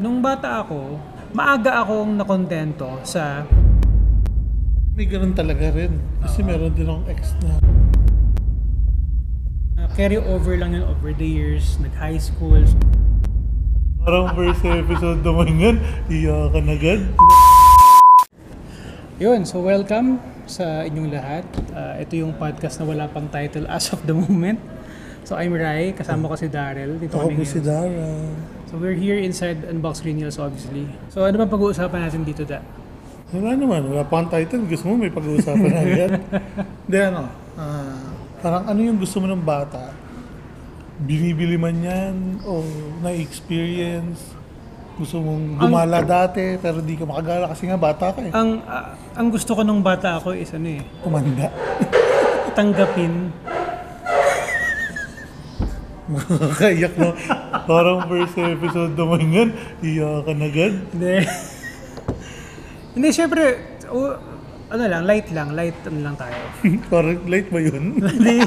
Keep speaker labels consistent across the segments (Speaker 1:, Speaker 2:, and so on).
Speaker 1: Nung bata ako, maaga akong nakontento sa...
Speaker 2: May ganun talaga rin. Kasi meron din akong ex na
Speaker 1: carry over lang yun over the years, nag-high school.
Speaker 2: parang first episode naman yan, iyakan agad.
Speaker 1: Yun, so welcome sa inyong lahat. Ito yung podcast na wala pang title as of the moment. So I'm Rai, kasama ko si Daryl. Dito
Speaker 2: Ako
Speaker 1: kami
Speaker 2: po si
Speaker 1: ngayon.
Speaker 2: Dara.
Speaker 1: So we're here inside Unbox Renewals obviously. So ano ba pag-uusapan natin dito, Da?
Speaker 2: Wala naman, wala pang title. Gusto mo may pag-uusapan na agad. Hindi parang ano yung gusto mo ng bata? Binibili man yan o na-experience? Gusto mong gumala dati pero di ka makagala kasi nga bata ka eh.
Speaker 1: Ang gusto ko nung bata ako is
Speaker 2: Kumanda.
Speaker 1: tanggapin.
Speaker 2: Makakaiyak no? Parang first episode naman yan, iyakan agad.
Speaker 1: Hindi. Hindi, syempre, light lang tayo.
Speaker 2: Parang late ba yun?
Speaker 1: Hindi,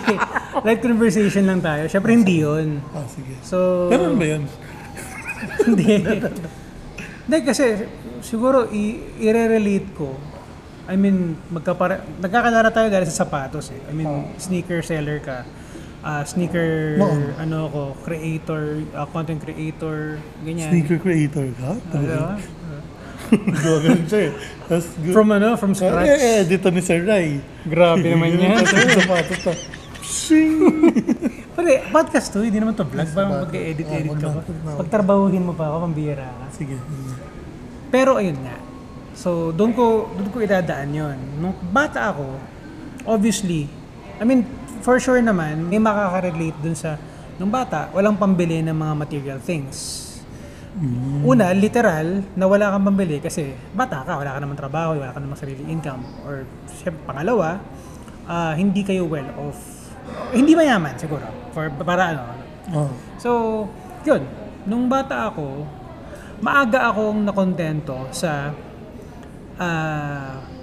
Speaker 1: light conversation lang tayo. Syempre, hindi yun.
Speaker 2: Sige.
Speaker 1: So,
Speaker 2: Ganun ba yun?
Speaker 1: hindi. Hindi, kasi siguro i-relate ko. I mean, nagkakalala tayo dahil sa sapatos eh. I mean, sneaker seller ka. Sneaker, creator, content creator, ganyan.
Speaker 2: Sneaker creator ka? Gawin siya eh. That's good.
Speaker 1: From scratch.
Speaker 2: Dito ni Sir Rai.
Speaker 1: Grabe naman yan.
Speaker 2: Sapatos to.
Speaker 1: Pare, podcast to, hindi naman to vlog. Parang mag-edit ka pa. Pagtrabahuhin mo pa ako, pambihira ka.
Speaker 2: Sige.
Speaker 1: Pero ayun nga. So, doon ko idadaan yon. Nung bata ako, obviously, I mean, for sure naman, may makaka-relate dun sa, nung bata, walang pambili ng mga material things. Una, literal, na wala kang pambili kasi bata ka, wala ka naman trabaho, wala ka naman sarili income. Or, syempre, pangalawa, hindi kayo well off. Hindi mayaman siguro, para. So, yun, nung bata ako, maaga akong nakontento sa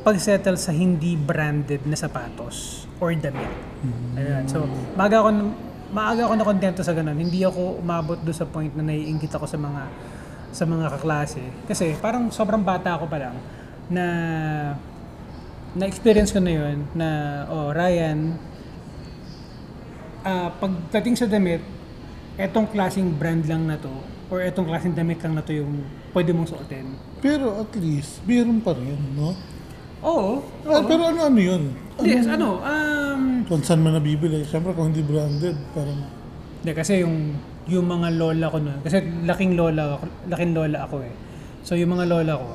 Speaker 1: pag-settle sa hindi branded na sapatos or damit. Ayun. So, maaga ako nakontento sa ganun. Hindi ako umabot do sa point na naiinggit ako sa mga kaklase. Kasi parang sobrang bata ako pa lang na experience ko na yun na Ryan, pagdating sa damit, etong klaseng brand lang na to or etong klaseng damit lang na to yung pwede mong suotin.
Speaker 2: Pero at least, meron pa rin, no?
Speaker 1: Oo.
Speaker 2: Pero ano yun?
Speaker 1: Yes,
Speaker 2: Kung saan man nabibili. Siyempre kung hindi branded, parang...
Speaker 1: Hindi, kasi yung mga lola ko nun, kasi laking lola ako eh. So yung mga lola ko,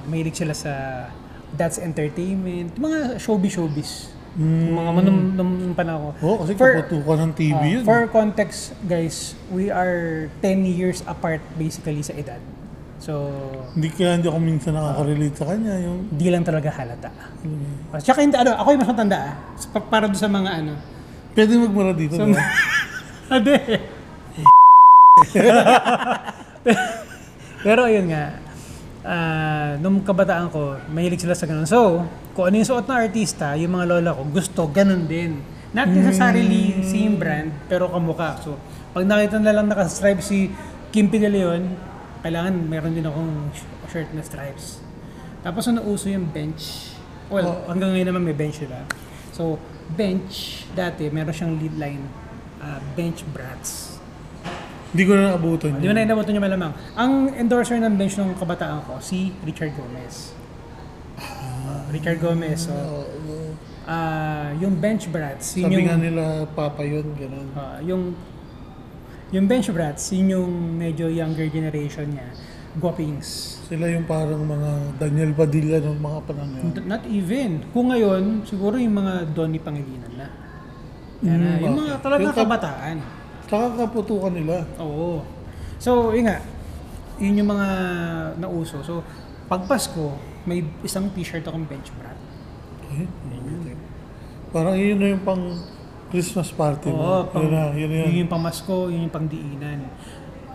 Speaker 1: mahilig sila sa That's Entertainment, mga showbiz. Yung mga nung panahon ko.
Speaker 2: kasi kaputukan ng TV yun.
Speaker 1: For context, guys, we are 10 years apart basically sa edad. So,
Speaker 2: Hindi ako minsan nakaka-relate sa kanya. Yung...
Speaker 1: di lang talaga halata. Tsaka hindi, ako yung mas matanda para doon sa mga
Speaker 2: Pwede magmura dito,
Speaker 1: So,
Speaker 2: diba?
Speaker 1: Ade. Pero ayun nga, nung kabataan ko, mahilig sila sa ganun. So, kung ano yung suot na artista, yung mga lola ko, gusto, ganun din. Not necessarily same brand, pero kamukha. So, pag nakita na lang naka-stripe si Kim P. De Leon, kailangan meron din akong shirt na stripes. Tapos nauso yung bench. Well, hanggang ngayon naman may bench sila. So, bench, dati meron siyang lead line, Bench Brats.
Speaker 2: Hindi ko na naabutan
Speaker 1: Di ba na inabutan niyo malamang? Ang endorser ng bench nung kabataan ko, si Richard Gomez. Richard Gomez. So, yung Bench Brats, yun
Speaker 2: Sabi
Speaker 1: yung...
Speaker 2: nga nila, papa yun, gano'n.
Speaker 1: Yung Bench Brats, yun yung medyo younger generation niya. Guwapings.
Speaker 2: Sila yung parang mga Daniel Padilla ng mga panahon na yun.
Speaker 1: Not even. Kung ngayon, siguro yung mga Donnie Pangilinan na. Yung mga talagang kabataan.
Speaker 2: Tsaka kaputukan nila.
Speaker 1: Oo. So, yun nga. Yun yung mga nauso. So, pag Pasko, may isang t-shirt akong Bench Brat.
Speaker 2: Okay. Parang yun na yung pang Christmas party mo.
Speaker 1: Oo, yun yung pamasko, yun yung pangdiinan.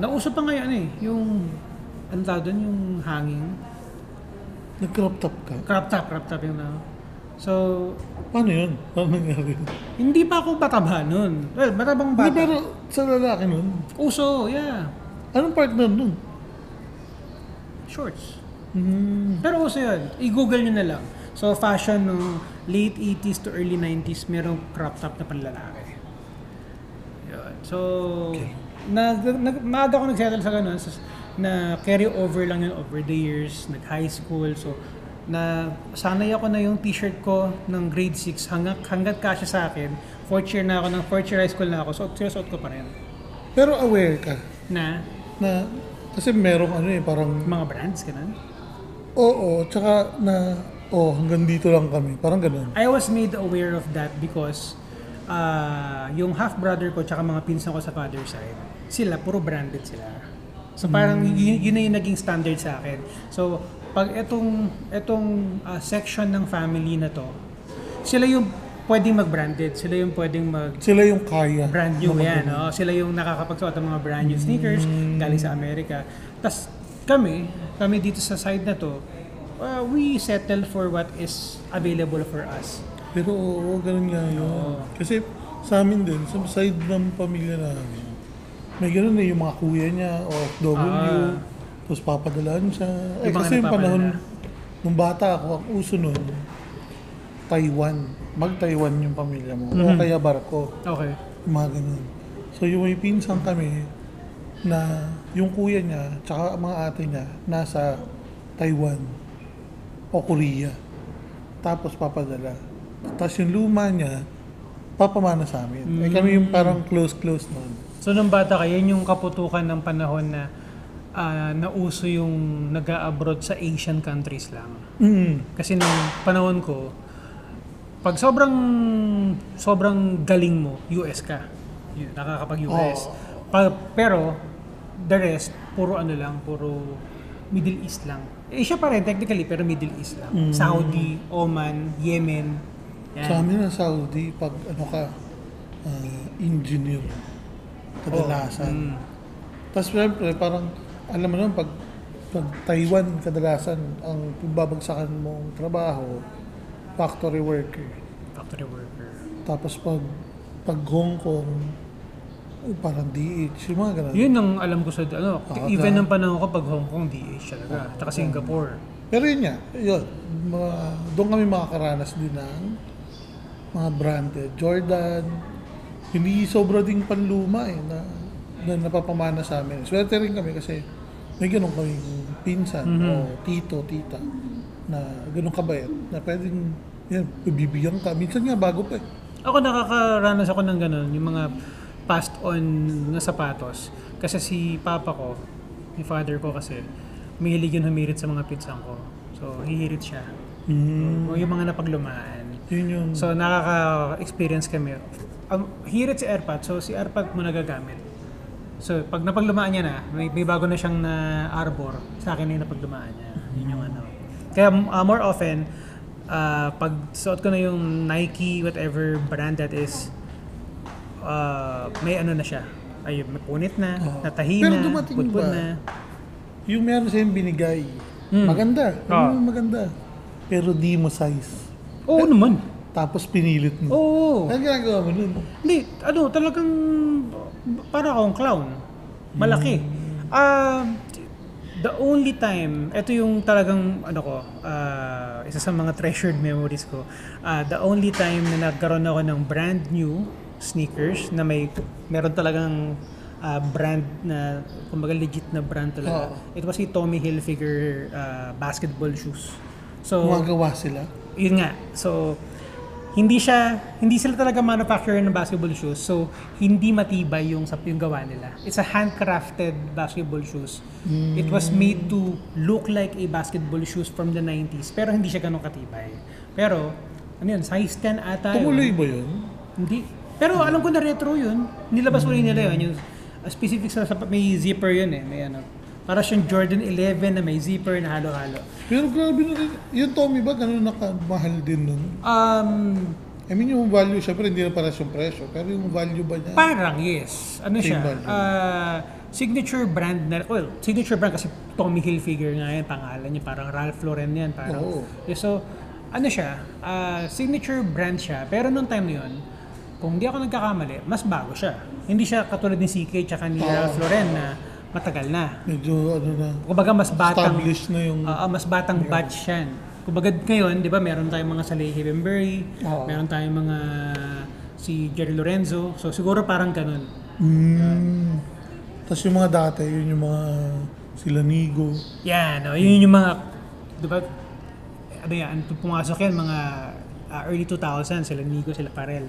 Speaker 1: Nauso pa ngayon yung, ano tawag doon, yung hanging.
Speaker 2: Nag-crop top ka?
Speaker 1: Crop top yung So,
Speaker 2: paano yun? Paano nangyari?
Speaker 1: hindi pa ako mataba nun. Well, matabang bata.
Speaker 2: Hindi, pero sa lalaki nun?
Speaker 1: Uso, yeah.
Speaker 2: Anong partner nun?
Speaker 1: Shorts.
Speaker 2: Hmm.
Speaker 1: Pero uso yun. I-google nyo na lang. So, fashion no late 80s to early 90s, merong crop top na panlalaki. Yun. So, maaga ako nag-settle sa ganun. Na carry over lang yun over the years. Nag-high school. So, sanay ako na yung t-shirt ko ng grade 6 hanggat kasya sa akin. Fourth year high school na ako. So, sinusuot ko pa rin.
Speaker 2: Pero aware ka
Speaker 1: Na
Speaker 2: na kasi merong parang
Speaker 1: mga brands, ganun.
Speaker 2: oo, tsaka na hanggang dito lang kami. Parang ganun.
Speaker 1: I was made aware of that because yung half-brother ko tsaka mga pinsan ko sa father side, sila, puro branded sila. So parang yun na yung naging standard sa akin. So pag etong section ng family na to, sila yung pwedeng mag-branded, sila yung pwedeng
Speaker 2: Sila yung kaya.
Speaker 1: brand new yan. No? Sila yung nakakapagsuot ng mga brand new sneakers galing sa Amerika. Tapos kami dito sa side na to, we settle for what is available for us.
Speaker 2: Pero oo, ganun nga yun. Kasi sa amin din, sa side ng pamilya namin, may ganun yung mga kuya niya, OFW, tapos papadalaan siya. Kasi yung panahon, nung bata ako, ang uso nun, Taiwan. Mag-Taiwan yung pamilya mo. O kaya barko.
Speaker 1: Okay.
Speaker 2: Mga ganun. So yung may pinsan kami, na yung kuya niya, tsaka mga ate niya, nasa Taiwan o Korea. Tapos papadala. Tapos yung luma niya, papamana sa amin. Kami yung parang close nun.
Speaker 1: So nung bata ka, yan yung kaputukan ng panahon na nauso yung nag-a-abroad sa Asian countries lang. Kasi nung panahon ko, pag sobrang galing mo, US ka. Nakakapag-US. Pero the rest, puro Middle East lang. Asia pa rin technically, pero Middle East lang. Saudi, Oman, Yemen. Yan.
Speaker 2: Sa amin na Saudi, pag engineer, kadalasan. Tapos syempre, parang, alam mo naman, pag Taiwan, kadalasan, ang babagsakan mong trabaho, factory worker. Tapos pag Hong Kong, parang DH, yung mga ganun.
Speaker 1: Yun ang alam ko sa even ng panahon ko pag Hong Kong DH talaga. Taka Singapore.
Speaker 2: Pero yun nga, doon kami makakaranas din ng mga branded. Jordan, hindi sobra ding panluma na napapamana sa amin. Swerte rin kami kasi may ganun kaming pinsan o tito, tita na ganun kabait na pwedeng bibigyan ka. Minsan nga bago pa eh.
Speaker 1: Ako nakakaranas ako ng ganun, yung mga passed on na sapatos. Kasi si papa ko, yung father ko kasi, mahilig yun humirit sa mga pinsan ko. So, hihirit siya. So, yung mga napaglumaan.
Speaker 2: Yun yung...
Speaker 1: So, nakaka-experience kami. Hirit si Airpat, so si Airpat mo nagagamit. So, pag napaglumaan niya na, may bago na siyang na arbor, sa akin na yung napaglumaan niya. Yun yung ano. Kaya more often, pag suot ko na yung Nike, whatever brand that is, may ano na siya. Ay, may punit na, natahi
Speaker 2: Pero
Speaker 1: na,
Speaker 2: dumating
Speaker 1: putput
Speaker 2: ba?
Speaker 1: na.
Speaker 2: Yung meron sa'yo binigay, maganda. Maganda. Pero di mo size.
Speaker 1: Oo naman.
Speaker 2: Tapos pinilit mo.
Speaker 1: Oo.
Speaker 2: Ano ginagawa mo nun?
Speaker 1: Hindi, talagang para akong clown. Malaki. The only time, ito yung talagang isa sa mga treasured memories ko. The only time na nagkaroon ako ng brand new sneakers na meron talagang brand na, kumbaga legit na brand talaga. It was si Tommy Hilfiger basketball shoes. So,
Speaker 2: Gumagawa sila?
Speaker 1: Yun nga. So, hindi sila talaga manufacturer ng basketball shoes. So, hindi matibay yung gawa nila. It's a handcrafted basketball shoes. It was made to look like a basketball shoes from the 90s. Pero hindi siya ganun katibay. Pero, size 10 ata yun.
Speaker 2: Tumuloy ba yun?
Speaker 1: Hindi. Pero alam ko na retro yun. Nilabas ulit nila yun. Yung specific sa may zipper yun eh. May para siyang Jordan 11 na may zipper na halo-halo.
Speaker 2: Pero grabe na rin. Yung Tommy ba, ganun nakamahal din nun? I mean, yung value, syempre hindi na para yung presyo. Pero yung value ba niya?
Speaker 1: Parang, yes. Ano
Speaker 2: Same
Speaker 1: siya?
Speaker 2: value.
Speaker 1: Signature brand na, signature brand kasi Tommy Hilfiger nga yan, pangalan niya. Parang Ralph Lauren yan. Parang, So, ano siya? Signature brand siya. Pero nung time na yun, kung hindi ako nagkakamali, mas bago siya. Hindi siya katulad ni CK tsaka ni Ralph Lauren na matagal na.
Speaker 2: Medyo ano na,
Speaker 1: Kumbaga mas batang
Speaker 2: established na yung...
Speaker 1: mas batang batch yan. Kumbaga ngayon, 'di ba, meron tayong mga Saleh Hibembury,
Speaker 2: Oo.
Speaker 1: meron tayong mga si Jerry Lorenzo. So siguro parang ganun.
Speaker 2: Tapos yung mga dati, yun yung mga sila Nigo.
Speaker 1: Yan, no? Yun yung mga, 'di ba? Ano yan, pumasok yan mga early 2000s, sila Nigo, sila Parel.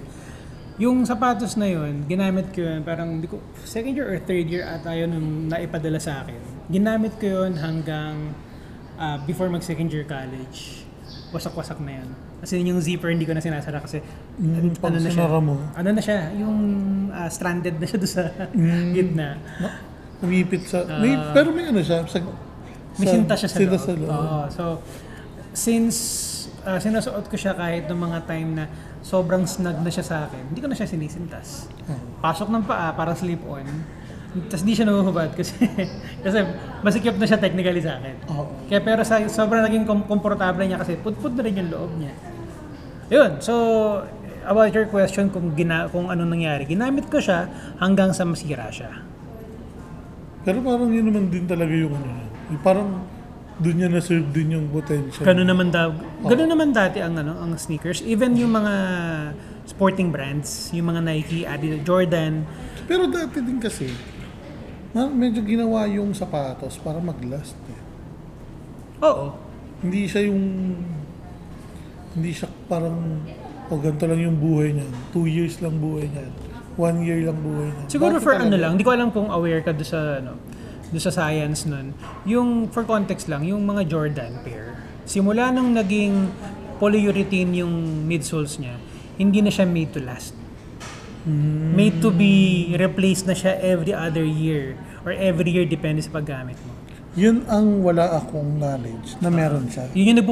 Speaker 1: Yung sapatos na yun, ginamit ko yun, parang hindi ko, second year or third year ata yun nung naipadala sa akin. Ginamit ko yun hanggang before mag second year college. Wasak-wasak na yun. Kasi yung zipper hindi ko na sinasara kasi
Speaker 2: Pag
Speaker 1: ano na siya.
Speaker 2: sinara mo,
Speaker 1: Ano na siya, yung stranded na siya doon sa gitna.
Speaker 2: umipit sa... pero may ano siya,
Speaker 1: May sinta siya sa loob.
Speaker 2: sa loob.
Speaker 1: Oo. So, since sinusuot ko siya kahit ng mga time na sobrang snug na siya sa akin, hindi ko na siya sinisintas. Pasok ng paa, parang slip-on. Tapos di siya nahuhubad kasi masikip na siya technically sa akin.
Speaker 2: Oo.
Speaker 1: Kaya pero sobrang naging komportable niya kasi put na rin yung loob niya. Yun. So, about your question kung ano nangyari, ginamit ko siya hanggang sa masira siya.
Speaker 2: Pero parang yun naman din talaga yung ano yan. Yung parang doon niya na-serve din yung potential.
Speaker 1: Ganun naman dati ang sneakers. Even yung mga sporting brands, yung mga Nike, Adidas, Jordan.
Speaker 2: Pero dati din kasi, medyo ginawa yung sapatos para mag-last eh.
Speaker 1: Oo.
Speaker 2: Hindi siya parang, ganito lang yung buhay niya. 2 years lang buhay niya. 1 year lang buhay niya.
Speaker 1: Siguro
Speaker 2: Dati
Speaker 1: for
Speaker 2: talaga,
Speaker 1: ano lang, hindi ko alam kung aware ka doon sa science nun. Yung for context lang, yung mga Jordan pair, simula nung naging polyurethane yung midsoles niya, hindi na siya made to last. Made to be replaced na siya every other year or every year depende sa paggamit mo.
Speaker 2: Yun ang wala akong knowledge na meron siya.
Speaker 1: Yun yung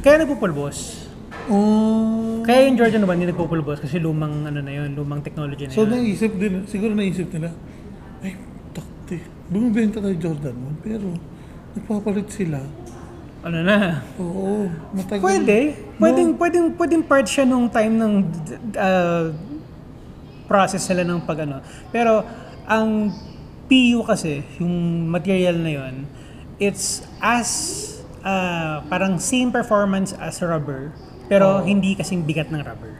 Speaker 1: kaya nagpupulbos.
Speaker 2: Oh.
Speaker 1: Kaya yung Jordan 1 yung nagpupulbos kasi lumang lumang technology na
Speaker 2: So
Speaker 1: yun.
Speaker 2: siguro naisip nila, ay, takti. Bumibenta tayo Jordan 1, pero nagpapalit sila.
Speaker 1: Ano na?
Speaker 2: Oo, matagal.
Speaker 1: Pwedeng part siya nung time ng process nila ng Pero ang PU kasi, yung material na yun, it's as parang same performance as rubber, pero hindi kasing bigat ng rubber.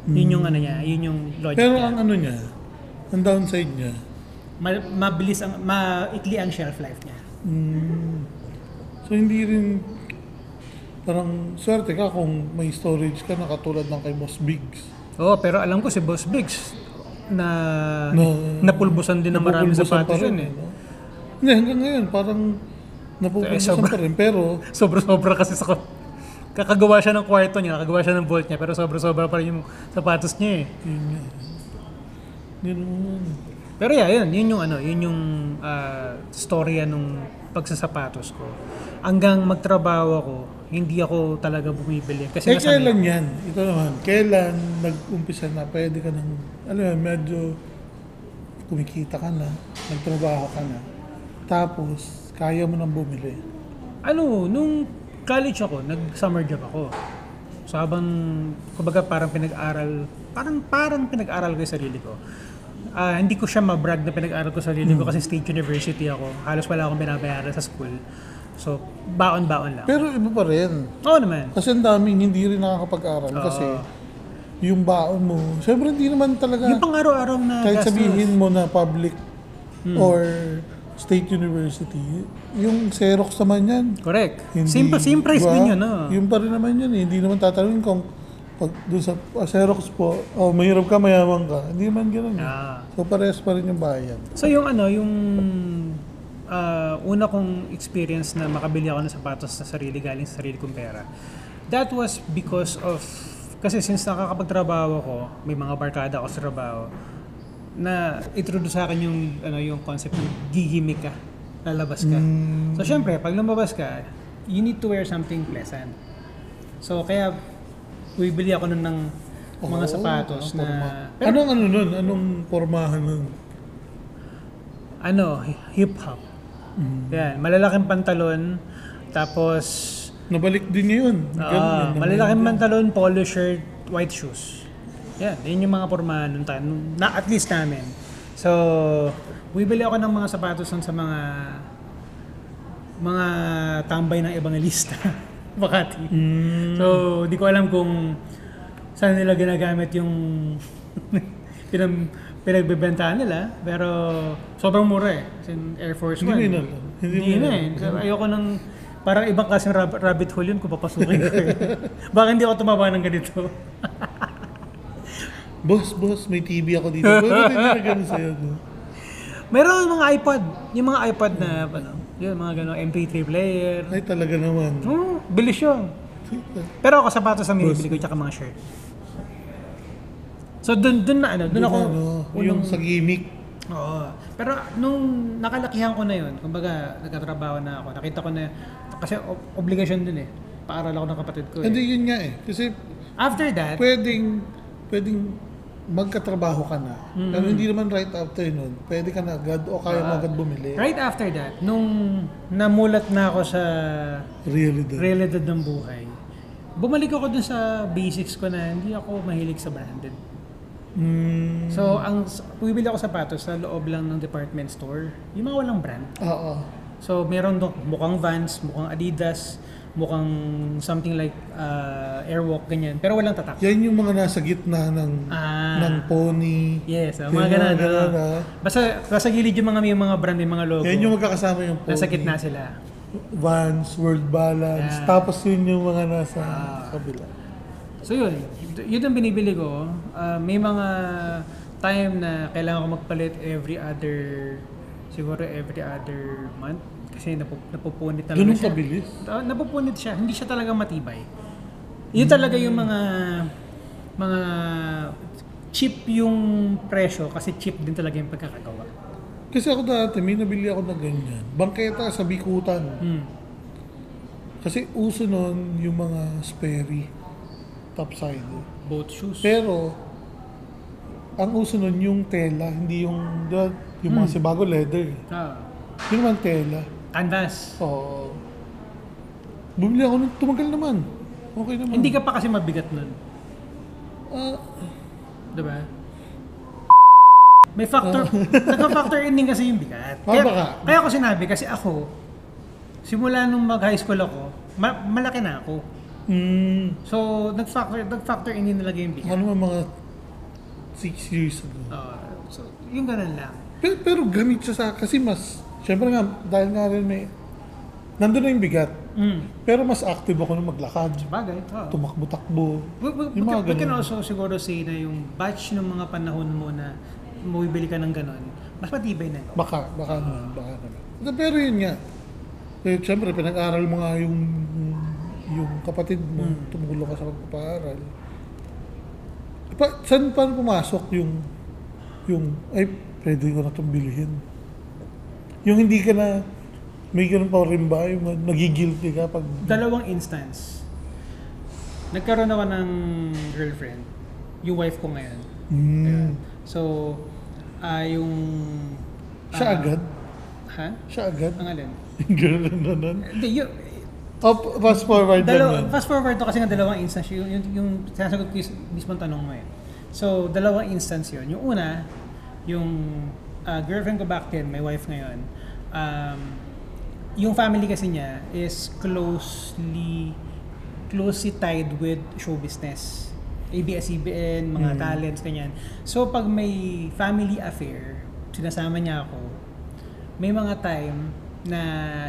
Speaker 1: Yun yung yun yung logic
Speaker 2: Pero
Speaker 1: niya.
Speaker 2: ang ano niya, ang downside niya,
Speaker 1: maikli ang shelf life niya.
Speaker 2: so hindi rin, parang swerte ka kung may storage ka na katulad ng kay Boss Biggs.
Speaker 1: Oo, pero alam ko si Boss Biggs na napulbusan din ng maraming
Speaker 2: Napupulbusan
Speaker 1: sapatos
Speaker 2: pa rin,
Speaker 1: yun eh.
Speaker 2: no? Hindi, hanggang ngayon, parang napupulbusan pa rin, pero
Speaker 1: Sobra-sobra kasi kakagawa siya ng kwarto niya, kakagawa siya ng vault niya, pero sobra-sobra pa rin yung sapatos niya eh.
Speaker 2: yun.
Speaker 1: Pero yun yung storya nung pagsasapatos ko. Hanggang magtrabaho ako, hindi ako talaga bumibili. Kasi
Speaker 2: Kailan yan? Ito naman, kailan nag-umpisa na pwede ka ng, medyo kumikita ka na, nagtrabaho ka na, tapos kaya mo nang bumili?
Speaker 1: Nung college ako, nag-summer job ako. So habang, kumbaga parang pinag-aral ko yung sarili ko. Hindi ko siya mabrag na pinag-aral ko sa sarili ko kasi state university ako. Halos wala akong binabayaran sa school. So, baon-baon lang.
Speaker 2: Pero iba pa rin.
Speaker 1: Oo naman.
Speaker 2: Kasi ang daming hindi rin nakakapag-aral kasi yung baon mo, syempre hindi naman talaga,
Speaker 1: Yung pang-araw-araw na
Speaker 2: kahit
Speaker 1: gastos.
Speaker 2: sabihin mo na public or state university, yung Xerox naman yan.
Speaker 1: Correct.
Speaker 2: Hindi,
Speaker 1: Same price
Speaker 2: diba?
Speaker 1: din yun, no?
Speaker 2: Yung pa rin naman yun eh. Hindi naman tatanungin kung pag doon sa Xerox po, mahirap ka, mayaman ka. Hindi naman gano'n. So parehas pa rin yung bayad.
Speaker 1: So yung una kong experience na makabili ako ng sapatos sa sarili galing sa sarili kong pera. That was because of, kasi since nakakapagtrabaho ako, may mga barkada ako sa trabaho, na introduce sa akin yung concept ng gigimik ka, lalabas ka. So syempre, pag lumabas ka, you need to wear something pleasant. So kaya bibili ako nun ng mga sapatos na... Pero,
Speaker 2: Anong pormahan nun?
Speaker 1: hip-hop. Yan, malalaking pantalon, tapos...
Speaker 2: Nabalik din yun.
Speaker 1: malalaking pantalon, polo shirt, white shoes. Yan yung mga pormahan nun tayo, na at least namin. So, bibili ako ng mga sapatos sa mga tambay ng Evangelista. Makati. So, di ko alam kung saan nila ginagamit yung pinagbebentahan nila. Pero, sobrang mura eh. As in, Air Force One.
Speaker 2: Hindi na.
Speaker 1: Hindi na eh. So, ayoko ng parang ibang klaseng rabbit hole yun kung papasukin ko eh. Baka hindi ako tumaba ng ganito.
Speaker 2: Boss, may TV ako dito. Bakit hindi na ganun sa'yo? No?
Speaker 1: Meron mga iPod. Yung mga iPod na, yun, mga gano'ng MP3 player.
Speaker 2: Ay, talaga naman.
Speaker 1: Bilis yun. Pero ako, sapatos ang binibili ko, tsaka mga shirt. So, dun ako.
Speaker 2: Yung sa gimmick.
Speaker 1: Oo. Pero nung nakalakihan ko na yun, kumbaga, nagkatrabaho na ako, nakita ko na, kasi obligasyon dun eh. Paaral ako ng kapatid ko eh.
Speaker 2: Hindi, yun nga eh. Kasi,
Speaker 1: After that,
Speaker 2: pwedeng magkatrabaho ka na. Pero hindi naman right after nun. Pwede ka na agad o kaya mo agad bumili.
Speaker 1: right after that, nung namulat na ako sa realidad ng buhay, bumalik ako dun sa basics ko na hindi ako mahilig sa branded. So, bumibili ako sapatos sa loob lang ng department store. Yung mga walang brand.
Speaker 2: Oo.
Speaker 1: So, meron doon mukhang Vans, mukhang Adidas, mukhang something like Airwalk, ganyan. Pero walang tatak.
Speaker 2: Yan yung mga nasa gitna ng pony.
Speaker 1: Yes, mga ganun. Basta sa gilid yung mga brand, yung mga logo.
Speaker 2: Yan yung magkakasama yung pony.
Speaker 1: Nasa gitna sila.
Speaker 2: Vans, World Balance. Tapos yun yung mga nasa kabila.
Speaker 1: So yun ang binibili ko. May mga time na kailangan ko magpalit every other month. Kasi napupunit talaga
Speaker 2: Ganun
Speaker 1: siya.
Speaker 2: kabilis?
Speaker 1: Napupunit siya. Hindi siya talaga matibay. Yun talaga yung mga cheap yung presyo kasi cheap din talaga yung pagkakagawa.
Speaker 2: Kasi ako dati, may nabili ako na ganyan. Bangketa sa Bikutan. Kasi uso nun yung mga Sperry topside.
Speaker 1: Both shoes.
Speaker 2: Pero, ang uso nun yung tela, hindi yung mga Sebago leather. Yung naman tela.
Speaker 1: Canvas.
Speaker 2: Oo. Bumili ako nun, tumagal naman. Okay naman.
Speaker 1: Hindi ka pa kasi mabigat nun. Diba? May factor, nagka-factor in din kasi yung bigat. Kaya ako sinabi, kasi ako, simula nung mag-high school ako, malaki na ako. So, nag-factor in din talaga yung bigat.
Speaker 2: Ano mga 6 years ago.
Speaker 1: So, yung ganun lang.
Speaker 2: Pero gamit siya kasi mas, syempre nga, dahil nga rin nandun na yung bigat. Pero mas active ako nung maglakad.
Speaker 1: Bagay.
Speaker 2: Tumakbo-takbo.
Speaker 1: We can also siguro say na yung batch ng mga panahon mo na bumibili ka ng ganun, mas matibay na.
Speaker 2: Baka naman. Pero yun nga. Syempre, pinag-aral mo nga yung kapatid mo, tumulong ka sa pagpapaaral. Saan pumasok yung ay, pwede ko na itong bilhin. Yung hindi ka na, may ganun pa rin ba, yung nagigilty ka pag...
Speaker 1: Dalawang instance. Nagkaroon ako ng girlfriend, yung wife ko ngayon. So, yung...
Speaker 2: Siya agad?
Speaker 1: Ha?
Speaker 2: Siya agad?
Speaker 1: Ang alin?
Speaker 2: Ganun na nun?
Speaker 1: Hindi,
Speaker 2: fast forward yan.
Speaker 1: Fast forward to kasi nga dalawang instance. Yung sinasagot ko yung mismong tanong mo eh. So, dalawang instance yun. Yung una, yung girlfriend ko back then, my wife ngayon, yung family kasi niya is closely tied with show business. ABS-CBN, mga talents, ganyan. So, pag may family affair, sinasama niya ako, may mga time na,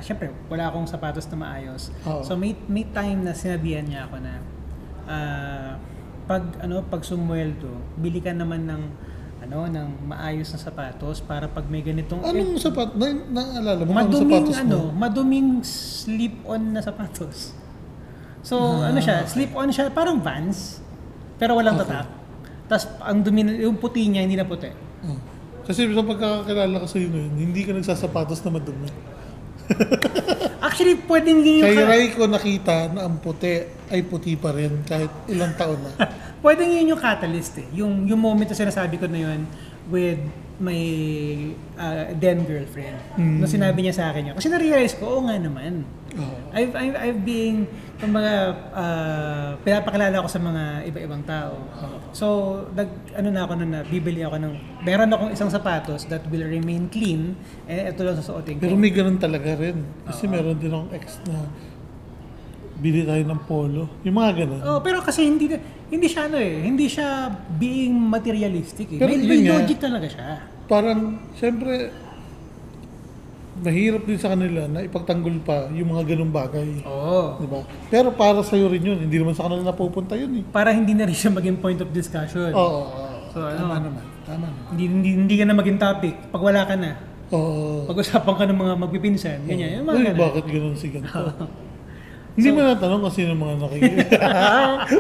Speaker 1: syempre, wala akong sapatos na maayos. So, may time na sinabihan niya ako na, pag sumweldo, bili ka naman ng maayos na sapatos para pag may ganitong...
Speaker 2: Anong sapatos? Naalala mo? Anong sapatos mo?
Speaker 1: Maduming slip-on na sapatos. So, slip-on siya, parang Vans, pero walang tatak. Tapos, ang dumi, yung puti niya, hindi na puti.
Speaker 2: Kasi sa pagkakakilala ko sa iyo nun, hindi ka nagsasapatos na madumi.
Speaker 1: Actually, pwedeng yun yung...
Speaker 2: Kay Ray ko nakita na ang puti ay puti pa rin kahit ilang taon na.
Speaker 1: Pwedeng yun yung catalyst eh. Yung moment na sinasabi ko na yun with may then girlfriend. Nung sinabi niya sa akin yun. Kasi na-realize ko, oo nga naman. I've been, kumbaga, pinapakilala ko sa mga iba-ibang tao. So, na ako na bibili ako meron akong isang sapatos that will remain clean, ito lang susuotin ko.
Speaker 2: Pero may ganun talaga rin. Kasi meron din akong ex na bili tayo ng polo. Yung mga ganun.
Speaker 1: Pero kasi hindi siya hindi siya being materialistic eh.
Speaker 2: Pero
Speaker 1: May
Speaker 2: yun nga,
Speaker 1: logic talaga siya.
Speaker 2: Parang, syempre, mahirap din sa kanila na ipagtanggol pa yung mga ganung bagay.
Speaker 1: Oo.
Speaker 2: Diba? Pero para sa'yo rin yun, hindi naman sa kanila napupunta yun eh.
Speaker 1: Para hindi na rin siya maging point of discussion.
Speaker 2: Oo.
Speaker 1: So,
Speaker 2: Tama naman.
Speaker 1: Hindi ka na maging topic pag wala ka na.
Speaker 2: Oo.
Speaker 1: Pag-usapan ka ng mga magpipinsan, ganyan. Yung mga
Speaker 2: Uy,
Speaker 1: ganun.
Speaker 2: bakit ganun si ganito? Hindi mo natanong kung sino mga nakikinig.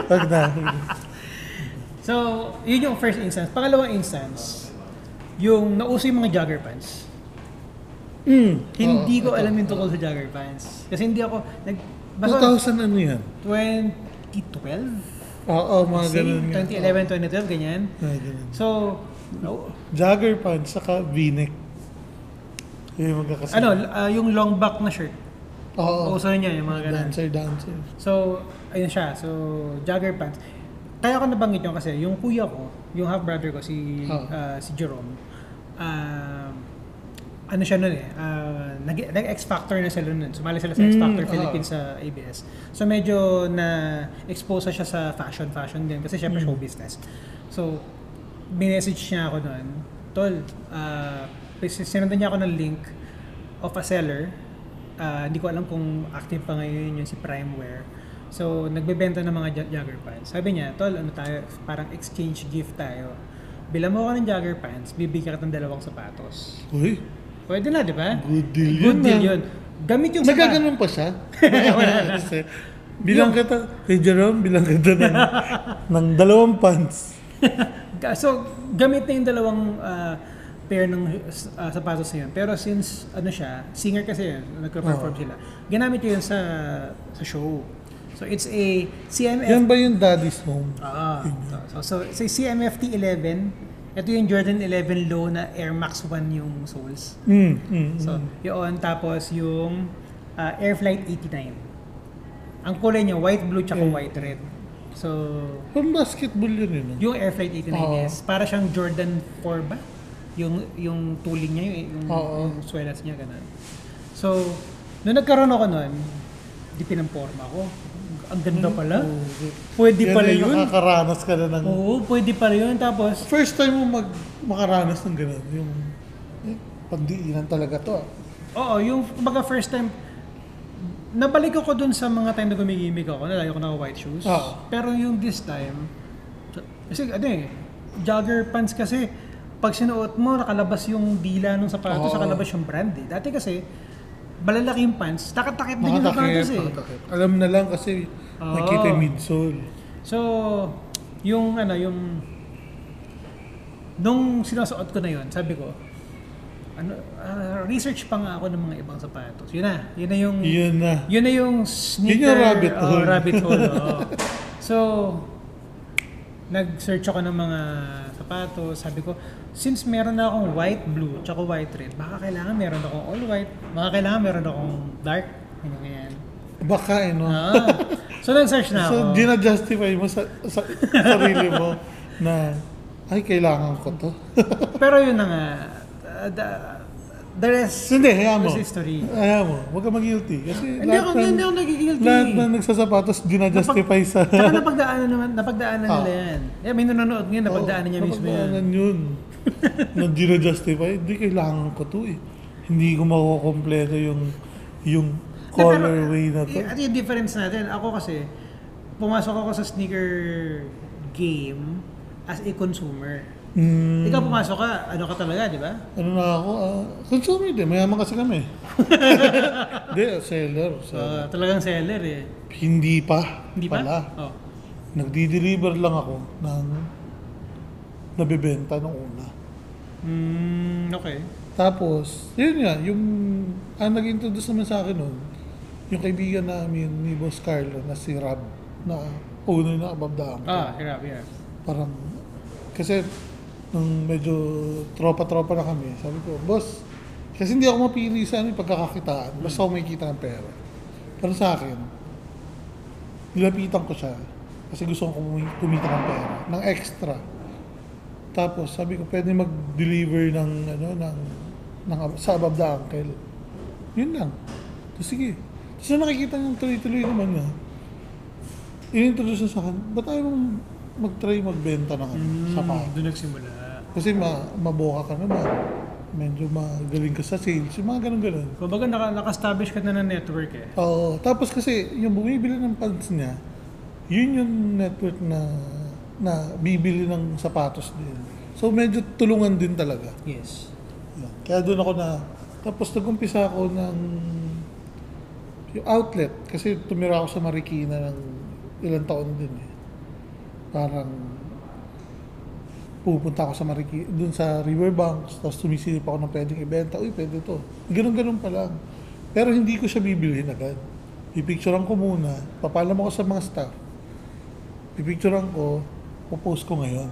Speaker 2: Wag na.
Speaker 1: So, yun yung first instance. Pangalawang instance, yung nauso yung mga jogger pants. Hindi ko alam yung tungkol sa jogger pants. Kasi hindi ako,
Speaker 2: 2000 ano yan?
Speaker 1: 2012?
Speaker 2: Oo, mga ganun nga.
Speaker 1: 2011, 2012, ganyan.
Speaker 2: Ganun.
Speaker 1: So,
Speaker 2: Jogger pants, saka v-neck. Yung magkakasama.
Speaker 1: yung long back na shirt.
Speaker 2: Oo.
Speaker 1: Uso niya yung mga ganun.
Speaker 2: Dancer.
Speaker 1: So, ayun siya. So, jogger pants. Kaya ko nabanggit yun kasi yung kuya ko, yung half-brother ko, si Jerome, ano siya nun nag-X-Factor na sila nun. Sumali sila sa X-Factor Philippines sa ABS. So, medyo na-expose siya sa fashion din kasi syempre show business. So, minessage niya ako nun, Tol, sinundan niya ako ng link of a seller. Hindi ko alam kung active pa ngayon yung si Primeware. So, nagbebenta ng mga jogger pants. Sabi niya, Tol, parang exchange gift tayo. Bilang mo ako ng jogger pants, bibigyan ka ng 2 sapatos.
Speaker 2: Uy,
Speaker 1: Pwede na, di ba?
Speaker 2: good deal
Speaker 1: Good deal
Speaker 2: yun.
Speaker 1: yun. Gamit yung sapatos.
Speaker 2: Nagkaganon pa siya? Kasi, bilang kita, hey Jerome, bilang kita ng 2 pants.
Speaker 1: So, gamit na yung 2 pair ng sapatos na yun. Pero since, singer kasi yun, nagka-perform sila. Ginamit yun sa show. So, it's a CMF...
Speaker 2: Yan ba yung Daddy's Home?
Speaker 1: So, CMFT 11. Ito yung Jordan 11 Low na Air Max 1 yung soles. So, yun. Tapos yung Air Flight 89. Ang kulay niya, white, blue, tsaka white, red. So,
Speaker 2: Pang basketball yun.
Speaker 1: yung Air Flight 89 is para siyang Jordan 4 ba? Yung tooling niya, yung swelas niya, ganun. So, nung nagkaroon ako nun, di pinamporma ko. Ang ganda pala. Pwede pala yun.
Speaker 2: Nakakaranas ka na ng...
Speaker 1: Oo, pwede pala yun. Tapos,
Speaker 2: First time mo makaranas ng gano'n. Yung pagdiinan talaga to.
Speaker 1: oo, yung kumbaga first time, nabalik ako dun sa mga time na gumigimik ako, nalayo ko na white shoes. Pero yung this time, kasi jogger pants kasi, pag sinuot mo, nakalabas yung dila ng sapatos, nakalabas yung brand eh. Dati kasi, malalaki yung pants, takip din yung sapatos eh.
Speaker 2: Alam na lang kasi nakita yung midsole.
Speaker 1: So, yung nung sinusuot ko na yun, sabi ko, research pa nga ako ng mga ibang sapatos. Yun na yung sneaker.
Speaker 2: Yun yung rabbit hole.
Speaker 1: Rabbit hole. So, nag-search ako ng mga sapatos. Sabi ko, since meron na akong white, blue, tsaka white, red, baka kailangan meron akong all white, baka kailangan meron akong dark. Ganyan.
Speaker 2: Baka no?
Speaker 1: So, nag-search na ako.
Speaker 2: So, di na-justify mo sa sarili mo na, ay, kailangan ko to.
Speaker 1: Pero yun na nga, the rest
Speaker 2: Hindi, hayaan mo.
Speaker 1: is history.
Speaker 2: Hayaan mo. Huwag ka mag-guilty. Kasi
Speaker 1: Hindi ako nagigilty.
Speaker 2: lahat na nagsasapatos, di na-justify sa...
Speaker 1: Saka napagdaanan nila yan. May nanonood ngayon, napagdaanan niya mismo yan.
Speaker 2: Napagdaanan yun. Na di na-justify, di kailangan ko to eh. Hindi ko makukompleto yung colorway na to.
Speaker 1: At yung difference natin, ako kasi, pumasok ako sa sneaker game as a consumer. Ikaw pumasok ka, ano ka talaga, di ba?
Speaker 2: Ano na ako? Consumer din. Mayaman kasi kami. Hindi, seller.
Speaker 1: Talagang seller eh.
Speaker 2: Hindi pa.
Speaker 1: Hindi pa?
Speaker 2: Pala.
Speaker 1: Oh.
Speaker 2: Nagdi-deliver lang ako ng nabibenta nung una.
Speaker 1: Okay.
Speaker 2: Tapos, yun nga, ang nag-introduce naman sa akin nun, yung kaibigan namin ni Boss Carlo na si Rob, na owner na Above the Anchor.
Speaker 1: Hirap, yeah.
Speaker 2: Parang, kasi nung medyo tropa-tropa na kami, sabi ko, boss, kasi hindi ako mapili sa ano, yung pagkakakitaan, basta ako makikita ng pera. Pero sa akin, nilapitan ko siya kasi gusto ko kumita ng pera, ng extra. Tapos sabi ko, pwede mag-deliver ng, ano, ng sa above the ankle. Yun lang. So, sige. Tapos na nakikita niyo tuloy-tuloy naman na, in-introduce na sa akin, ba't ayaw mong mag-try magbenta ng sapatos?
Speaker 1: Doon nagsimula.
Speaker 2: Kasi maboka ka naman. Medyo magaling ka sa sales. Yung mga ganun-ganun.
Speaker 1: Kumbaga naka-establish ka na ng network eh.
Speaker 2: Oo. Tapos kasi yung bumibili ng pants niya, yun yung network na bibili ng sapatos din. So medyo tulungan din talaga.
Speaker 1: Yes.
Speaker 2: Yan. Kaya doon ako na, tapos nag-umpisa ako ng yung outlet. Kasi tumira ako sa Marikina ng ilang taon din eh. Parang pupunta ako sa dun sa Riverbanks, tapos sumisilip ako ng pwedeng ibenta. Uy, pwede to. Ganun-ganun pa lang. Pero hindi ko siya bibilhin agad. Pipicturean ko muna, papalam ako sa mga staff. Pipicturean ko, popost ko ngayon.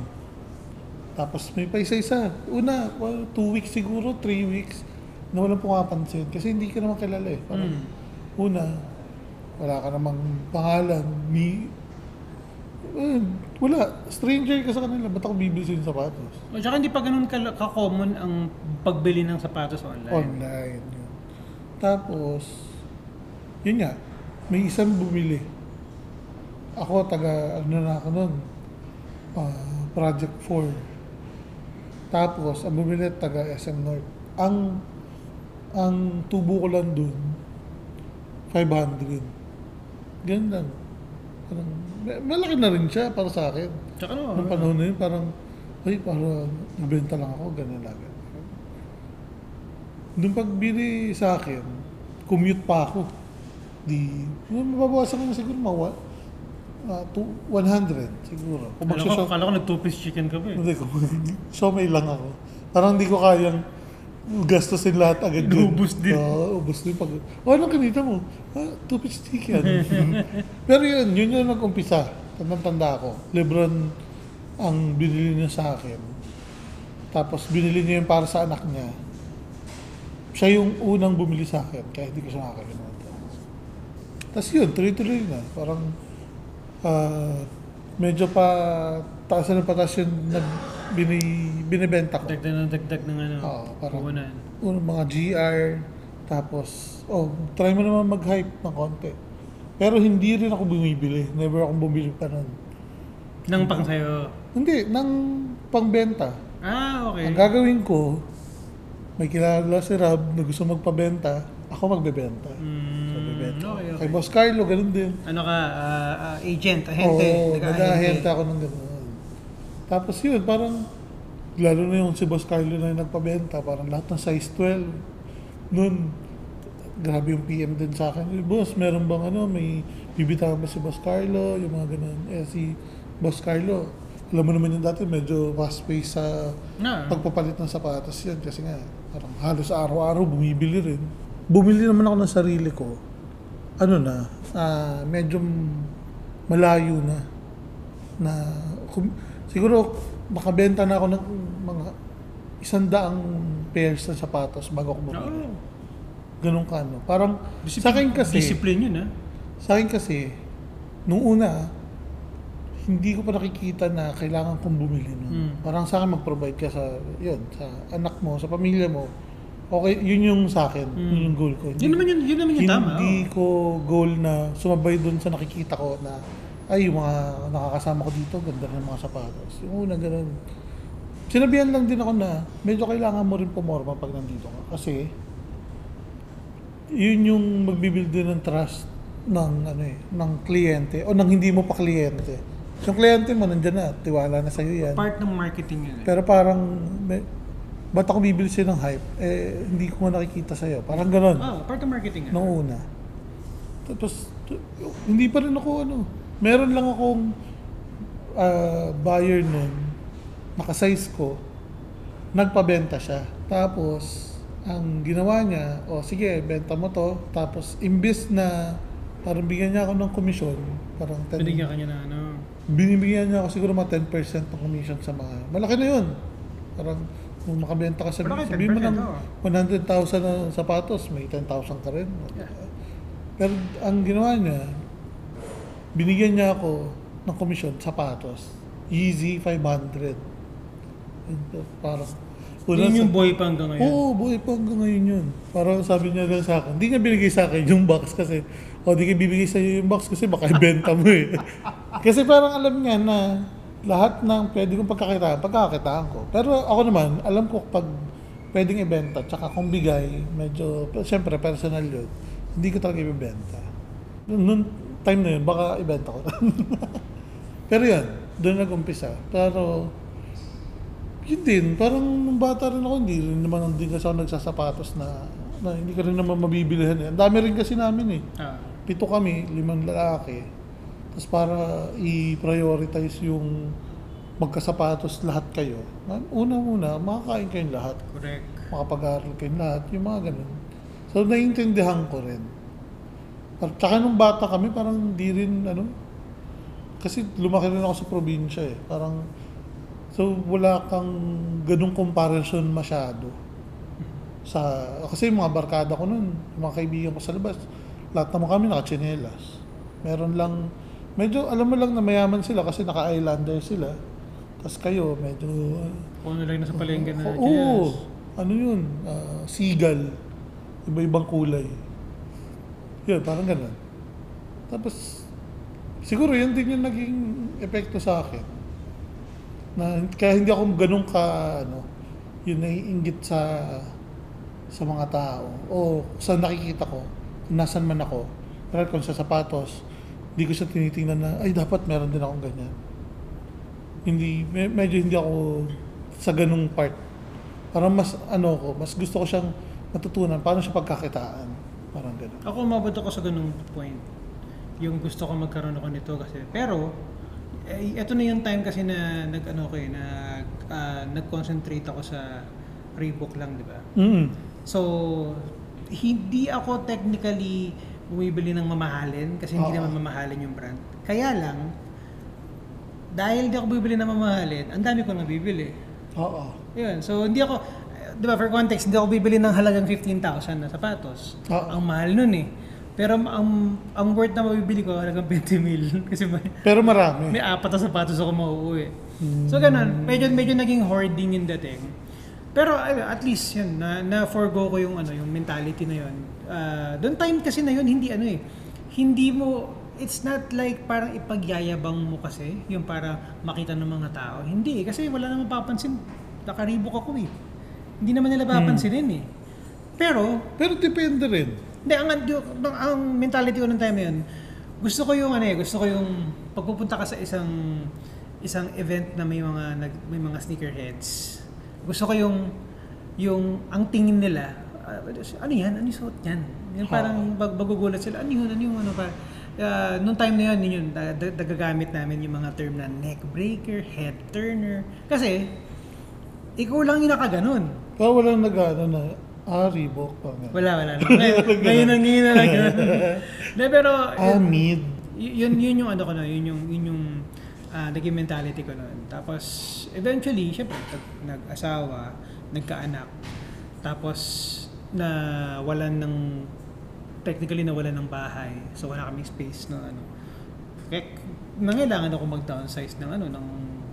Speaker 2: Tapos may pa isa-isa. Una, 2 weeks siguro, 3 weeks, na walang pumapansin. Kasi hindi ka naman kilala eh. Parang, una, wala ka namang pangalan, wala. Stranger ka sa kanila. Ba't ako bibili sa sapatos?
Speaker 1: O tsaka hindi pa ganun ka-common ang pagbili ng sapatos online.
Speaker 2: Online. Yun. Tapos, yun nga, may isang bumili. Ako, ano na ako nun, Project 4. Tapos, ang bumili, taga SM North. Ang tubo ko lang dun, 500. Ganun lang. Parang, malaki na rin siya para sa akin.
Speaker 1: Tsaka
Speaker 2: Nung panahon na yun, parang, ay, parang nagbenta lang ako, ganun lang. Nung pagbili sa akin, commute pa ako. Mababawasan ko na siguro 100 siguro.
Speaker 1: Kala ko nag-two-piece chicken ka ba eh.
Speaker 2: Hindi ko. So may lang ako. Parang hindi ko kayang gastusin lahat agad yun.
Speaker 1: Ubus din.
Speaker 2: Ubus din. Anong kanita mo? Two-piece chicken. Pero yun yung nag-umpisa. Tanda ako. Lebron ang binili niya sa akin. Tapos binili niya yung para sa anak niya. Siya yung unang bumili sa akin. Kaya hindi ko siya makakalimutan. Tapos yun, tuloy-tuloy na. Parang medyo pa taas na patas yung binibenta ko.
Speaker 1: Dagdag ng ano.
Speaker 2: Oo, parang
Speaker 1: puhunan.
Speaker 2: mga GR, tapos, try mo naman mag-hype ng konti. Pero hindi rin ako bumibili. Never akong bumili pa nun.
Speaker 1: Nang pang sa'yo.
Speaker 2: Hindi, ng pangbenta.
Speaker 1: Okay.
Speaker 2: Ang gagawin ko, may kilala si Rob na gusto magpabenta, ako magbebenta. So, bebenta.
Speaker 1: Okay.
Speaker 2: Kay Boss Carlo, ganun din.
Speaker 1: Ano ka, agent, ahente.
Speaker 2: Oo, nag-ahente ako ng gano'n. Tapos yun, parang, lalo na yung si Boss Carlo na yung nagpabenta, parang lahat ng size 12. Noon, grabe yung PM din sa akin. Boss, meron bang may bibitawan ba si Boss Carlo? Yung mga gano'n. Si Boss Carlo, alam mo naman yung dati, medyo fast-paced sa pagpapalit ng sapatos yan. Kasi nga, parang halos araw-araw bumibili rin. Bumili naman ako ng sarili ko. Medyo malayo na siguro makabenta na ako ng mga 100 pairs ng sapatos bago ako bumili. Ganun ka, no? Parang sa akin kasi,
Speaker 1: discipline yun,
Speaker 2: sa akin kasi, nung una, hindi ko pa nakikita na kailangan kong bumili. No? Parang sa akin mag-provide ka sa anak mo, sa pamilya mo. Okay, yun yung sa akin, yun yung goal ko.
Speaker 1: Yun naman yung tama.
Speaker 2: Hindi ko goal na sumabay dun sa nakikita ko na ay, yung mga nakakasama ko dito, ganda ng mga sapatos. Yung una, ganun. Sinabihan lang din ako na medyo kailangan mo rin pumorma pag nandito ka. Kasi, yun yung magbibuild din ng trust ng kliyente o ng hindi mo pa kliyente. Yung kliyente mo, nandyan na, tiwala na sa'yo yan.
Speaker 1: Part ng marketing yun.
Speaker 2: Pero parang, ba't ako bibili sa'yo ng hype? Hindi ko nakikita sa'yo. Parang gano'n.
Speaker 1: Part ng marketing.
Speaker 2: Noong una. Tapos, hindi pa rin ako meron lang akong buyer nun, nakasize ko, nagpabenta siya. Tapos, ang ginawa niya, sige, benta mo to. Tapos, imbis na parang bigyan niya ako ng komisyon, parang
Speaker 1: binigyan ka niya na
Speaker 2: binibigyan niya ako siguro mga 10% ng commission sa mga, malaki na yun. Parang kung makabenta ka
Speaker 1: Malaki,
Speaker 2: sabihin mo
Speaker 1: 10%,
Speaker 2: ng
Speaker 1: oo.
Speaker 2: 100,000 na sapatos, may 10,000 ka rin.
Speaker 1: Yeah.
Speaker 2: Pero ang ginawa niya, binigyan niya ako ng komisyon, sapatos. Yeezy 500. Parang,
Speaker 1: Yun yung boy pa hanggang ngayon.
Speaker 2: Oo, buhay pa hanggang ngayon yun. Parang sabi niya lang sa akin, hindi niya binigay sa akin yung box kasi, di ka bibigay sa iyo yung box kasi baka ibenta mo eh. Kasi parang alam niya na lahat ng pwede kong pagkakakitaan ko. Pero ako naman, alam ko pag pwedeng ibenta, tsaka kung bigay, medyo, siyempre personal yun, hindi ko talaga ibibenta. Noong time na yun, baka ibenta ko. Pero yun, doon nag-umpisa. Pero, yun din, parang nung bata rin ako, hindi kasi ako nagsasapatos na hindi ka rin naman mabibilihan eh. Ang dami rin kasi namin eh. 7 kami, 5 lalaki. Tapos para i-prioritize yung magkasapatos lahat kayo. Una-una, makakain kayong lahat.
Speaker 1: Correct.
Speaker 2: Makapag-aaral kayong lahat, yung mga ganun. So, naiintindihan ko rin. Tsaka nung bata kami, parang di rin, kasi lumaki rin ako sa probinsya eh. Parang, so wala kang ganung comparison masyado. Kasi yung mga barkada ko nun, yung mga kaibigan ko sa labas, lahat naman kami naka-tsinelas. Meron lang, medyo alam mo lang na mayaman sila kasi naka-islander sila. Tapos kayo, medyo...
Speaker 1: Kung ano lang nasa palengke na
Speaker 2: Oo, yun, seagull. Iba-ibang kulay. Yun, parang ganun. Tapos, siguro yun din yung naging epekto sa akin. Kaya hindi ako ganun yun naiinggit sa mga tao. O sa nakikita ko, kung nasan man ako. Pero kung sa sapatos, hindi ko siya tinitingnan na, ay dapat meron din akong ganyan. Medyo hindi ako sa ganung part. Parang mas gusto ko siyang matutunan, paano siya pagkakitaan. Parang ganun.
Speaker 1: Ako umabot ako sa ganung point. Yung gusto ko magkaroon ako nito kasi. Pero, ito na yung time kasi na nag-concentrate ako sa Reebok lang, di ba?
Speaker 2: Mm-hmm.
Speaker 1: So, hindi ako technically bumibili ng mamahalin kasi hindi naman mamahalin yung brand. Kaya lang, dahil di ako bibili ng mamahalin, ang dami ko nabibili.
Speaker 2: Oo.
Speaker 1: Yun. So, hindi ako, di ba, for context, hindi ako bibili ng halagang 15,000 na sapatos. Ang mahal nun eh. Pero ang worth na mabibili ko halagang 20 mil kasi
Speaker 2: pero marami.
Speaker 1: May 4 na sapatos ako mauuwi. So ganun, medyo naging hoarding yung dating. Pero at least yun na forgo ko yung yung mentality na yun. Doon time kasi na yun hindi mo, it's not like parang ipagyayabang mo kasi yung para makita ng mga tao. Hindi kasi wala namang papansin. Nakaribok ako eh. Hindi naman nila papansinin eh. Pero
Speaker 2: depende rin.
Speaker 1: Hindi, ang mentality ko ng time na yun, gusto ko yung pagpupunta ka sa isang event na may mga sneakerheads. Gusto ko yung ang tingin nila, ano yan? Ano yung suot yan? Yung parang bagugulat sila, ano yun, nung time na yun, nagagamit namin yung mga term na neck breaker, head turner. Kasi, ikaw lang yung nakaganon.
Speaker 2: Pero walang na, Reebok pa nga.
Speaker 1: Wala. Ngayon na lang yun. Pero,
Speaker 2: mid.
Speaker 1: Yun yung yun yung naging mentality ko noon. Tapos, eventually, syempre, nag-asawa, nagkaanak, tapos, technically nawalan ng bahay. So, wala kaming space na Kaya, nangailangan ako mag-downsize ng ng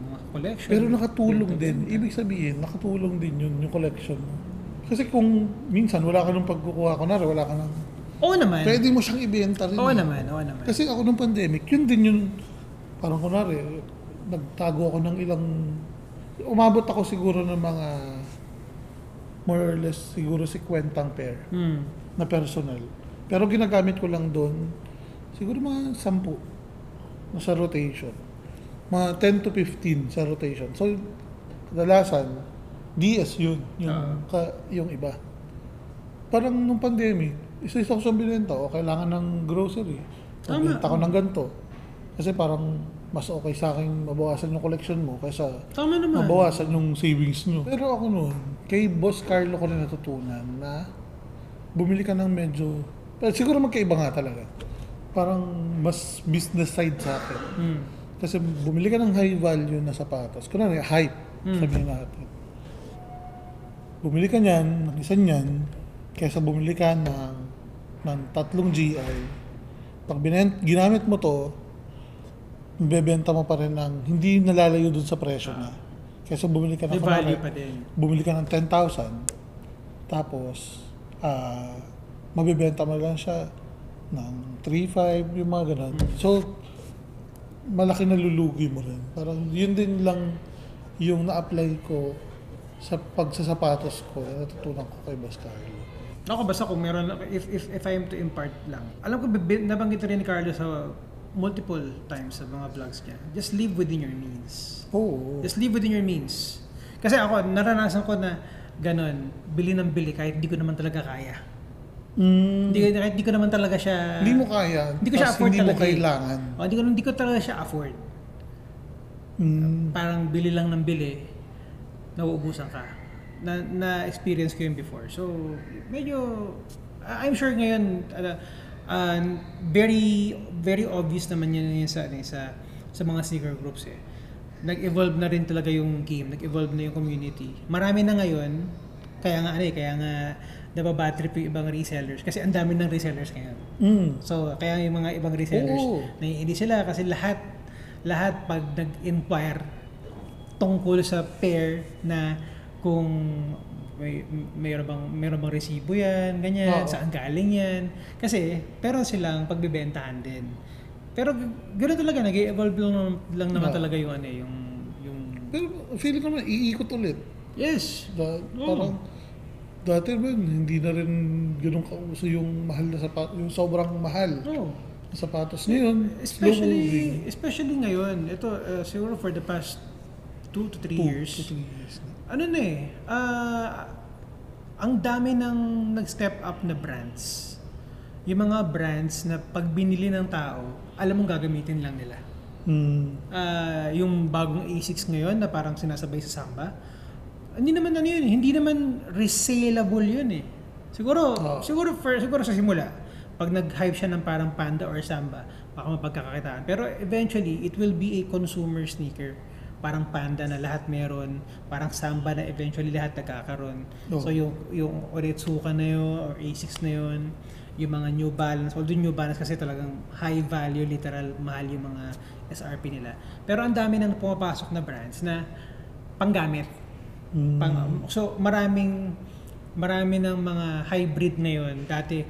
Speaker 1: mga collection.
Speaker 2: Pero nakatulong din. Ibig sabihin, nakatulong din yung collection mo. Kasi kung minsan wala ka nung pagkukuha, kunwari wala ka nang...
Speaker 1: Oo naman.
Speaker 2: Pwede mo siyang ibenta rin.
Speaker 1: Oo naman.
Speaker 2: Kasi ako nung pandemic, yun din yung... Parang kunwari, nagtago ako ng ilang... Umabot ako siguro ng mga... More or less, siguro 50 pair na personal. Pero ginagamit ko lang doon, siguro mga 10 na sa rotation. Mga 10 to 15 sa rotation. So, kadalasan, DS yun, yung iba. Parang nung pandemic, isa-isa ko siyang binenta o kailangan ng grocery. Binenta ko ng ganito. Kasi parang mas okay sa akin mabawasan yung collection mo kaysa mabawasan yung savings nyo. Pero ako noon, kay Boss Carlo ko rin natutunan na bumili ka ng medyo, pero siguro magkaiba nga talaga. Parang mas business side sa akin. Kasi bumili ka ng high value na sapatos. Kunwari, hype, sabihin natin. bumili ka niyan, ng isa niyan, kaysa bumili ka ng 3 GI. Pag ginamit mo to, bebenta mo pa rin ng hindi nalalayo dun sa presyo na. Kaysa bumili ka ng
Speaker 1: May value pa din.
Speaker 2: bumili ka ng 10,000, tapos mabibenta mo lang siya ng 3,500, yung mga ganun. So, malaki na lulugi mo rin. Parang yun din lang yung na-apply ko sa pagsasapatos ko na natutunan ko kay Boss Carlo.
Speaker 1: Ako basta kung meron, if I am to impart lang. Alam ko, nabanggit rin ni Carlo sa multiple times sa mga vlogs niya. Just live within your means.
Speaker 2: Oo.
Speaker 1: Just live within your means. Kasi ako, naranasan ko na ganun, bili ng bili kahit di ko naman talaga kaya. Kahit di ko naman talaga siya...
Speaker 2: Hindi mo kaya.
Speaker 1: Hindi ko siya afford
Speaker 2: hindi
Speaker 1: talaga.
Speaker 2: Hindi mo kailangan.
Speaker 1: Hindi ko talaga siya afford. Parang bili lang ng bili, nauubusan ka. Na-experience ko yun before. So, medyo... I'm sure ngayon, very very obvious naman yun sa mga sneaker groups eh. Nag-evolve na rin talaga yung game, nag-evolve na yung community. Marami na ngayon, kaya nga nababatrip yung ibang resellers kasi ang dami ng resellers ngayon. So, kaya yung mga ibang resellers, naiinit sila kasi lahat pag nag-inquire tungkol sa pair na kung mayroon bang resibo yan, ganyan, saan galing yan. Kasi, pero silang pagbibentahan din. Pero ganoon talaga, nag-evolve lang naman talaga yung
Speaker 2: Pero feeling ko naman, iikot ulit.
Speaker 1: Yes.
Speaker 2: Parang, dati ba, hindi na rin ganun kauso yung mahal na sapatos, yung sobrang mahal na sapatos. Ngayon,
Speaker 1: especially ngayon, ito, siguro for the past 2 to 3 years. Ano na ang dami ng nag-step up na brands. Yung mga brands na pag binili ng tao, alam mong gagamitin lang nila. Yung bagong A6 ngayon na parang sinasabay sa Samba, hindi naman resaleable yun eh. Siguro sa simula, pag nag-hype siya ng parang Panda or Samba, baka mapagkakakitaan. Pero eventually, it will be a consumer sneaker. Parang Panda na lahat meron, parang Samba na eventually lahat nagkakaroon. So yung Onitsuka na yun, or A6 na yun, yung mga New Balance, although New Balance kasi talagang high value, literal, mahal yung mga SRP nila. Pero ang dami nang pumapasok na brands na panggamit. So marami ng mga hybrid ngayon. Dati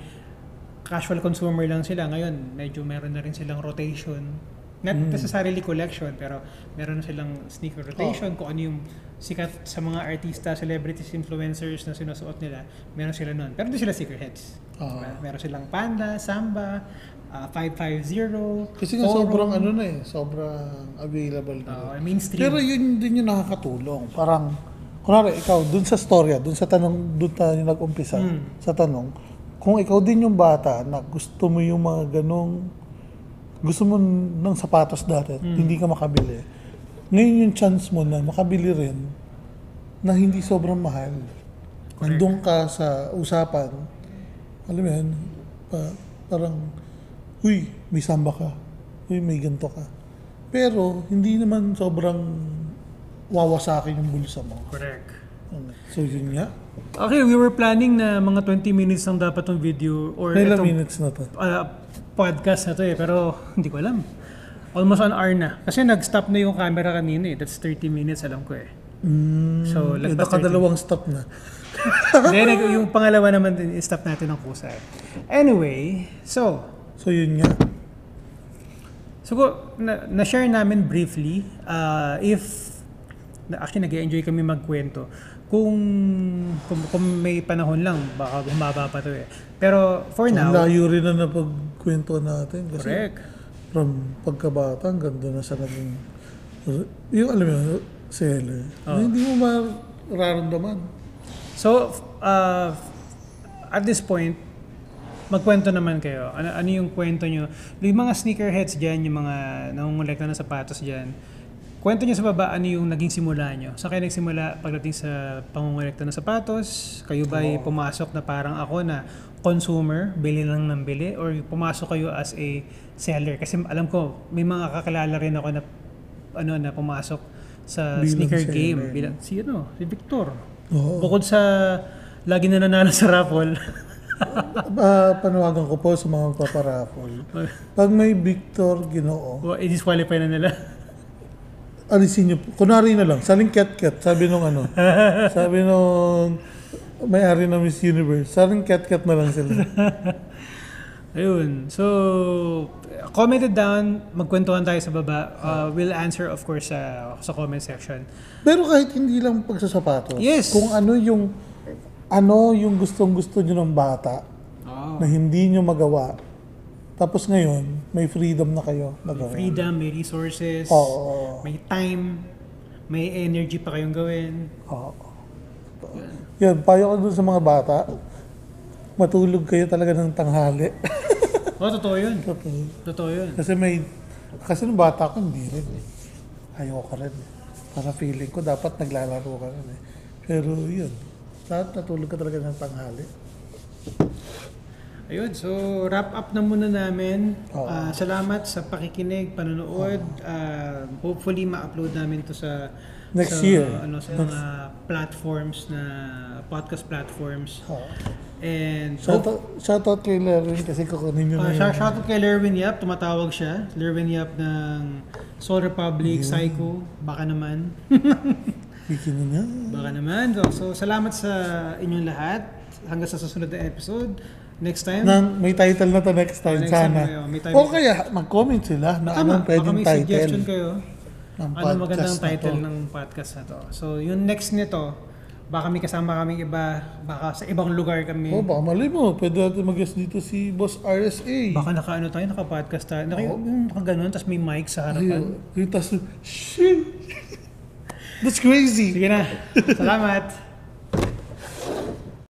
Speaker 1: casual consumer lang sila, ngayon medyo meron na rin silang rotation. Not necessarily collection, pero meron na silang sneaker rotation, kung ano yung sikat sa mga artista, celebrities, influencers na sinusuot nila, meron sila nun. Pero hindi sila sneakerheads. Meron silang Panda, Samba, 550.
Speaker 2: Kasi nga sobrang sobrang available na.
Speaker 1: Mainstream.
Speaker 2: Pero yun din yung nakakatulong. Parang, kunwari, ikaw, dun sa storya, dun tayo nag-umpisa, sa tanong, kung ikaw din yung bata na gusto mo yung mga gusto mo ng sapatos dati, hindi ka makabili. Ngayon yung chance mo na makabili rin na hindi sobrang mahal. Nandun ka sa usapan, alam mo yan, parang, uy, may Samba ka, uy, may ganito ka. Pero, hindi naman sobrang wawasakin yung bulsa mo.
Speaker 1: Correct.
Speaker 2: So, yun nga.
Speaker 1: Okay, we were planning na mga 20 minutes lang dapat tong video or
Speaker 2: Ilang minutes na to?
Speaker 1: Podcast na to pero hindi ko alam. Almost an hour na. Kasi nag-stop na yung camera kanina eh. That's 30 minutes, alam ko eh. So,
Speaker 2: nakadalawang stop na.
Speaker 1: Then, yung pangalawa naman, stop natin ng kusa. Anyway, so
Speaker 2: yun nga.
Speaker 1: So, na-share namin briefly, actually nag-enjoy kami magkwento. Kung may panahon lang, baka humaba pa to eh. Pero for now...
Speaker 2: Layo rin na napagkwento natin. Kasi
Speaker 1: correct.
Speaker 2: From pagkabata, ang ganda na sa naging... Yung alam mo, seller. Hindi mo mararamdaman.
Speaker 1: So, at this point, magkwento naman kayo. Ano yung kwento nyo? Yung mga sneakerheads dyan, yung mga nangungulekta ng sapatos dyan, kwento nyo sa baba, ano yung naging simula nyo? Saan kayo nagsimula pagdating sa pangungulekta ng sapatos? Kayo ba ay pumasok na parang ako na consumer, bili lang ng bili? Or pumasok kayo as a seller? Kasi alam ko, may mga kakilala rin ako na pumasok sa
Speaker 2: bilang
Speaker 1: sneaker
Speaker 2: seller.
Speaker 1: game. Si Victor.
Speaker 2: Oo.
Speaker 1: Bukod sa lagi na nanalo sa raffle.
Speaker 2: Panawagan ko po sa mga paparapol. Pag may Victor Ginoo,
Speaker 1: I-disqualify na nila.
Speaker 2: alisin nyo. Kunwari na lang, saling cat-cat, sabi nung sabi nung may-ari ng Miss Universe, saling cat-cat na lang sila.
Speaker 1: Ayun. So, comment it down. Magkwentuhan tayo sa baba. We'll answer, of course, sa comment section.
Speaker 2: Pero kahit hindi lang pagsasapatos,
Speaker 1: Yes.
Speaker 2: kung ano yung gustong-gusto nyo ng bata na hindi nyo magawa, tapos ngayon, may freedom na kayo magawa.
Speaker 1: Freedom, may resources,
Speaker 2: Oo.
Speaker 1: may time, may energy pa kayong gawin.
Speaker 2: Oo. Yan, payo ko dun sa mga bata, matulog kayo talaga ng tanghali.
Speaker 1: Totoo yun.
Speaker 2: Totoo.
Speaker 1: Totoo yun.
Speaker 2: Kasi nung bata ko, hindi rin. Ayoko rin. Para feeling ko, dapat naglalaro ka rin. Pero yun, natulog ka talaga ng tanghali.
Speaker 1: Ayun, so wrap up na muna namin.
Speaker 2: Oo.
Speaker 1: Salamat sa pakikinig, panonood. Hopefully ma-upload namin to sa
Speaker 2: Next year.
Speaker 1: Sa mga platforms na podcast platforms.
Speaker 2: Oo.
Speaker 1: And
Speaker 2: Shoutout kay Lerwin kasi kukunin nyo na yun.
Speaker 1: shoutout kay Lerwin Yap, tumatawag siya. Lerwin Yap ng Soul Republic, Psycho, baka naman.
Speaker 2: Bikin na nga.
Speaker 1: Baka naman. So salamat sa inyong lahat. Hanggang sa susunod na episode. Next time.
Speaker 2: May title na to next time,
Speaker 1: Next time
Speaker 2: sana.
Speaker 1: kayo, may time.
Speaker 2: O kaya, mag-comment sila na anong pwedeng
Speaker 1: may suggestion
Speaker 2: title
Speaker 1: kayo.
Speaker 2: ng
Speaker 1: Ano magandang
Speaker 2: podcast na
Speaker 1: title
Speaker 2: to.
Speaker 1: ng podcast na to. So, yung next nito, baka may kasama kaming iba, baka sa ibang lugar kami.
Speaker 2: Baka mali mo, pwede natin mag-guest dito si Boss RSA.
Speaker 1: Baka naka-podcast tayo. Yung naka-ganon, tapos may mic sa harapan.
Speaker 2: Shit! That's crazy!
Speaker 1: Sige na. Salamat.